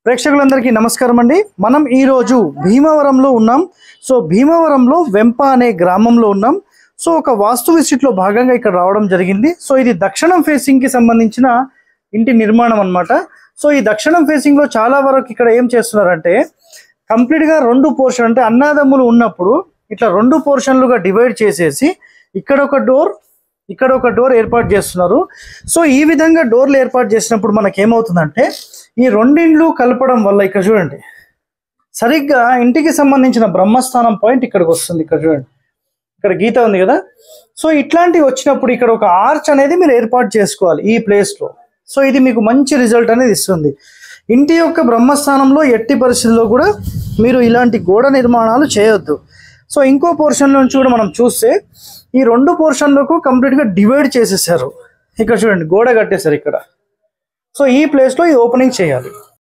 ప్రేక్షకులందరికీ నమస్కారం అండి. మనం ఈ రోజు భీమవరంలో ఉన్నాం. సో భీమవరంలో వెంప అనే గ్రామంలో ఉన్నాం. సో ఒక వాస్తు విజిట్ లో భాగంగా ఇక్కడ రావడం జరిగింది. సో ఇది దక్షిణం ఫేసింగ్ కి సంబంధించిన ఇంటి నిర్మాణం అన్నమాట. సో ఈ దక్షిణం ఫేసింగ్ లో చాలా వరకు ఇక్కడ ఏం చేస్తున్నారంటే కంప్లీట్ గా రెండు పోర్షన్, అంటే అన్నదమ్ములు ఉన్నప్పుడు ఇట్లా రెండు పోర్షన్లుగా డివైడ్ చేసేసి ఇక్కడ ఒక డోర్ ఏర్పాటు చేస్తున్నారు. సో ఈ విధంగా డోర్లు ఏర్పాటు చేసినప్పుడు మనకి ఏమవుతుందంటే ఈ రెండిండ్లు కలపడం వల్ల ఇక్కడ చూడండి సరిగ్గా ఇంటికి సంబంధించిన బ్రహ్మస్థానం పాయింట్ ఇక్కడికి వస్తుంది. ఇక్కడ చూడండి, ఇక్కడ గీత ఉంది కదా. సో ఇట్లాంటివి వచ్చినప్పుడు ఇక్కడ ఒక ఆర్చ్ అనేది మీరు ఏర్పాటు చేసుకోవాలి ఈ ప్లేస్ లో. సో ఇది మీకు మంచి రిజల్ట్ అనేది ఇస్తుంది. ఇంటి యొక్క బ్రహ్మస్థానంలో ఎట్టి పరిస్థితుల్లో కూడా మీరు ఇలాంటి గోడ నిర్మాణాలు చేయొద్దు. సో ఇంకో పోర్షన్ నుంచి కూడా మనం చూస్తే ఈ రెండు పోర్షన్లకు కంప్లీట్గా డివైడ్ చేసేసారు. ఇక్కడ చూడండి గోడ కట్టేశారు ఇక్కడ. సో ఈ ప్లేస్లో ఈ ఓపెనింగ్ చేయాలి.